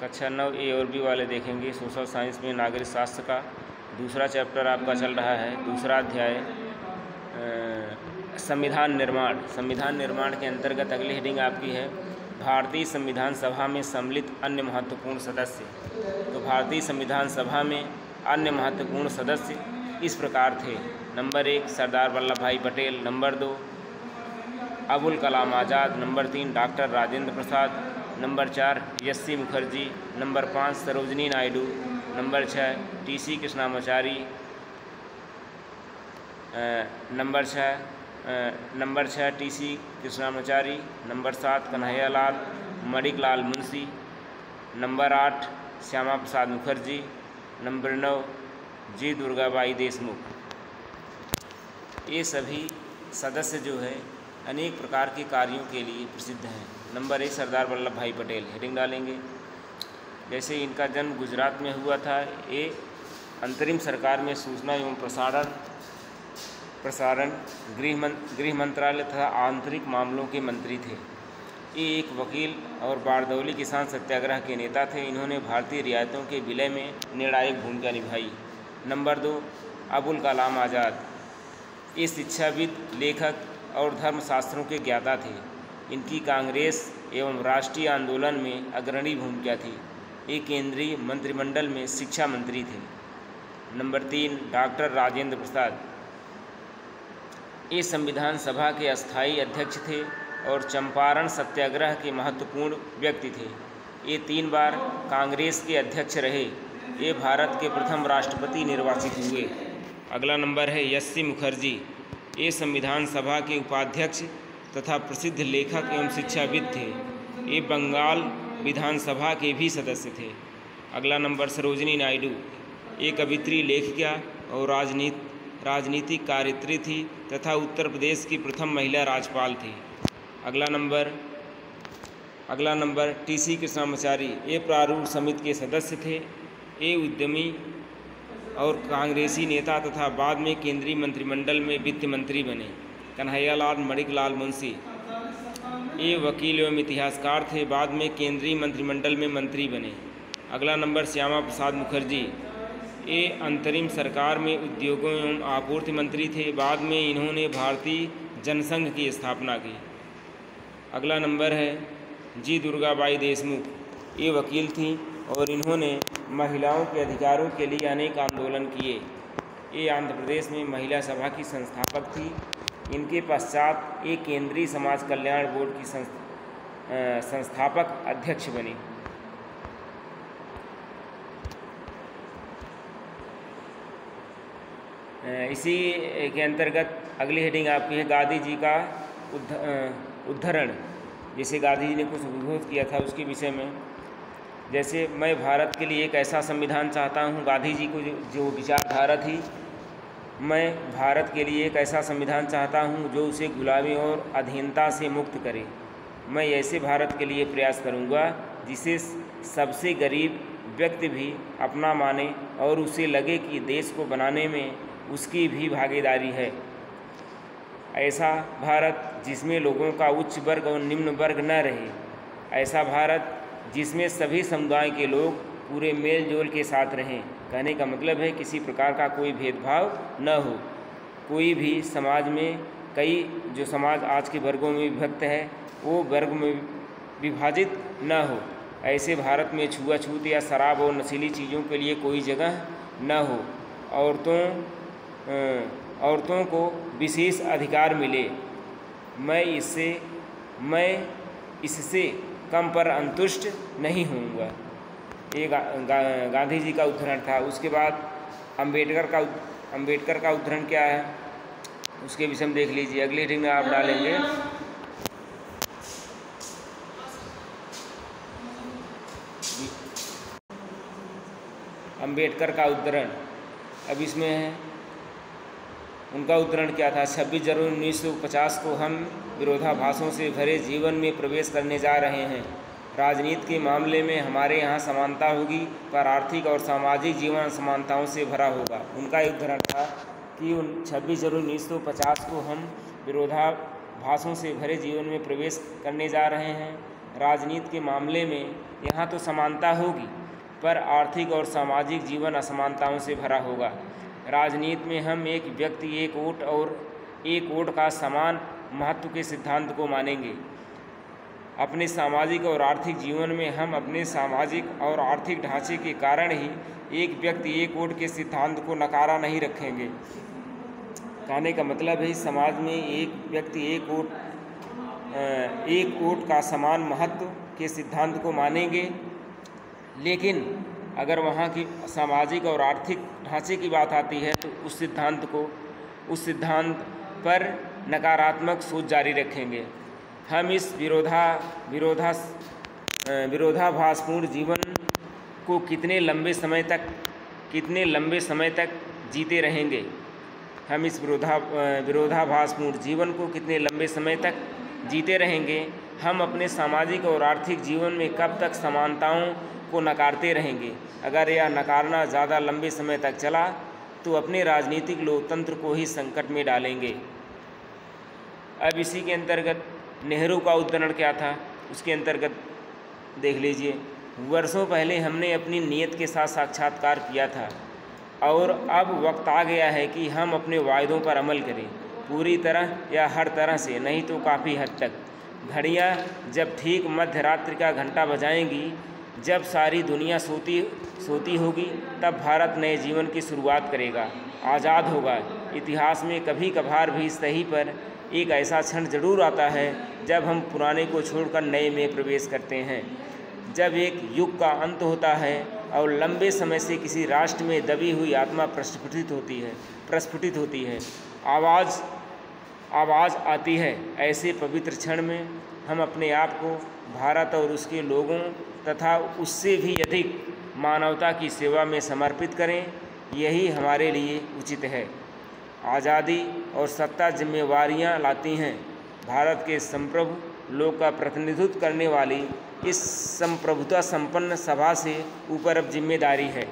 कक्षा 9 ए और बी वाले देखेंगे सोशल साइंस में नागरिक शास्त्र का दूसरा चैप्टर आपका चल रहा है। दूसरा अध्याय संविधान निर्माण। संविधान निर्माण के अंतर्गत अगली हेडिंग आपकी है भारतीय संविधान सभा में सम्मिलित अन्य महत्वपूर्ण सदस्य। तो भारतीय संविधान सभा में अन्य महत्वपूर्ण सदस्य इस प्रकार थे। Number 1 Sardar Vallabh Bhai Patel, number 2 Abul Kalam Azad, number 3 doctor Rajendra Prasad, number 4 S C. Mukherjee, number 5 Sarojini Naidu, number 6 T C. Krishnamachari, number 6 T C. Krishnamachari, number 7 Kanhaiyalal Maneklal Munshi, number 8 Shyama Prasad Mukherjee, number 9 G Durgabai Deshmukh. ये सभी सदस्य जो है अनेक प्रकार के कार्यों के लिए प्रसिद्ध हैं। नंबर 1 सरदार वल्लभ भाई पटेल, हेडिंग डालेंगे। जैसे इनका जन्म गुजरात में हुआ था। ये अंतरिम सरकार में सूचना एवं प्रसारण गृह मंत्रालय तथा आंतरिक मामलों के मंत्री थे। ये एक वकील और बारदौली किसान सत्याग्रह के नेता थे। इन्होंने भारतीय रियायतों के विलय में निर्णायक भूमिका निभाई। नंबर 2 अबुल कलाम आज़ाद, ये शिक्षाविद, लेखक और धर्मशास्त्रों के ज्ञाता थे। इनकी कांग्रेस एवं राष्ट्रीय आंदोलन में अग्रणी भूमिका थी। ये केंद्रीय मंत्रिमंडल में शिक्षा मंत्री थे। नंबर 3 डॉक्टर राजेंद्र प्रसाद, ये संविधान सभा के अस्थायी अध्यक्ष थे और चंपारण सत्याग्रह के महत्वपूर्ण व्यक्ति थे। ये 3 बार कांग्रेस के अध्यक्ष रहे। ये भारत के प्रथम राष्ट्रपति निर्वाचित हुए। अगला नंबर है एस.सी. मुखर्जी, ये संविधान सभा के उपाध्यक्ष तथा प्रसिद्ध लेखक एवं शिक्षाविद थे। ये बंगाल विधानसभा के भी सदस्य थे। अगला नंबर सरोजिनी नायडू, ये कवित्री, लेखिका और राजनीतिक कार्यत्री थी तथा उत्तर प्रदेश की प्रथम महिला राज्यपाल थी। अगला नंबर टी.सी. कृष्णामाचारी, ये प्रारूप समिति के सदस्य थे। ये उद्यमी और कांग्रेसी नेता तथा बाद में केंद्रीय मंत्रिमंडल में वित्त मंत्री बने। कन्हैयालाल मणिकलाल मुंशी, ये वकील एवं इतिहासकार थे, बाद में केंद्रीय मंत्रिमंडल में मंत्री बने। अगला नंबर श्यामा प्रसाद मुखर्जी, ये अंतरिम सरकार में उद्योगों एवं आपूर्ति मंत्री थे, बाद में इन्होंने भारतीय जनसंघ की स्थापना की। अगला नंबर है जी दुर्गाबाई देशमुख, ये वकील थीं और इन्होंने महिलाओं के अधिकारों के लिए अनेक आंदोलन किए। ये आंध्र प्रदेश में महिला सभा की संस्थापक थी। इनके पश्चात ये केंद्रीय समाज कल्याण बोर्ड की संस्थापक अध्यक्ष बनी। इसी के अंतर्गत अगली हेडिंग आपकी है गांधी जी का उद्धरण। जैसे गांधी जी ने कुछ उद्बोध किया था उसके विषय में, जैसे मैं भारत के लिए एक ऐसा संविधान चाहता हूँ। गांधी जी को जो विचारधारा थी, मैं भारत के लिए एक ऐसा संविधान चाहता हूँ जो उसे गुलामी और अधीनता से मुक्त करे। मैं ऐसे भारत के लिए प्रयास करूँगा जिसे सबसे गरीब व्यक्ति भी अपना माने और उसे लगे कि देश को बनाने में उसकी भी भागीदारी है। ऐसा भारत जिसमें लोगों का उच्च वर्ग और निम्न वर्ग न रहे। ऐसा भारत जिसमें सभी समुदाय के लोग पूरे मेल जोल के साथ रहें। कहने का मतलब है किसी प्रकार का कोई भेदभाव न हो। कोई भी समाज में जो समाज आज के वर्गों में विभक्त है वो वर्ग में विभाजित न हो। ऐसे भारत में छुआछूत या शराब और नशीली चीज़ों के लिए कोई जगह न हो। औरतों को विशेष अधिकार मिले। मैं इससे कम पर अंतुष्ट नहीं होऊंगा। ये गांधी जी का उद्धरण था। उसके बाद अंबेडकर का उद्धरण क्या है उसके विषय में देख लीजिए। अगली हेडिंग में आप डालेंगे अंबेडकर का उद्धरण। अब इसमें है उनका उद्धरण क्या था। 26 जनवरी 1950 को हम विरोधाभासों से भरे जीवन में प्रवेश करने जा रहे हैं। राजनीति के मामले में हमारे यहाँ समानता होगी पर आर्थिक और सामाजिक जीवन असमानताओं से भरा होगा। उनका उद्धरण था कि 26 जनवरी 1950 को हम विरोधाभासों से भरे जीवन में प्रवेश करने जा रहे हैं। राजनीति के मामले में यहाँ तो समानता होगी, पर आर्थिक और सामाजिक जीवन असमानताओं से भरा होगा। राजनीति में हम एक व्यक्ति एक वोट और एक वोट का समान महत्व के सिद्धांत को मानेंगे। अपने सामाजिक और आर्थिक जीवन में हम अपने सामाजिक और आर्थिक ढांचे के कारण ही एक व्यक्ति एक वोट के सिद्धांत को नकारा नहीं रखेंगे। कहने का मतलब है समाज में एक व्यक्ति एक वोट का समान महत्व के सिद्धांत को मानेंगे, लेकिन अगर वहाँ की सामाजिक और आर्थिक ढांचे की बात आती है तो उस सिद्धांत पर नकारात्मक सोच जारी रखेंगे। हम इस विरोधाभासपूर्ण जीवन को कितने लंबे समय तक जीते रहेंगे। हम इस विरोधाभासपूर्ण जीवन को कितने लंबे समय तक जीते रहेंगे। हम अपने सामाजिक और आर्थिक जीवन में कब तक समानताओं को नकारते रहेंगे। अगर यह नकारना ज़्यादा लंबे समय तक चला तो अपने राजनीतिक लोकतंत्र को ही संकट में डालेंगे। अब इसी के अंतर्गत नेहरू का उद्धरण क्या था, उसके अंतर्गत देख लीजिए। वर्षों पहले हमने अपनी नीयत के साथ साक्षात्कार किया था और अब वक्त आ गया है कि हम अपने वायदों पर अमल करें, पूरी तरह या हर तरह से, नहीं तो काफ़ी हद तक। घड़ियाँ जब ठीक मध्य रात्रि का घंटा बजाएंगी, जब सारी दुनिया सोती होगी, तब भारत नए जीवन की शुरुआत करेगा, आज़ाद होगा। इतिहास में कभी कभार भी सही पर एक ऐसा क्षण जरूर आता है जब हम पुराने को छोड़कर नए में प्रवेश करते हैं, जब एक युग का अंत होता है और लंबे समय से किसी राष्ट्र में दबी हुई आत्मा प्रस्फुटित होती है, आवाज़ आती है। ऐसे पवित्र क्षण में हम अपने आप को भारत और उसके लोगों तथा उससे भी अधिक मानवता की सेवा में समर्पित करें, यही हमारे लिए उचित है। आज़ादी और सत्ता जिम्मेवारियां लाती हैं। भारत के संप्रभु लोक का प्रतिनिधित्व करने वाली इस संप्रभुता संपन्न सभा से ऊपर अब जिम्मेदारी है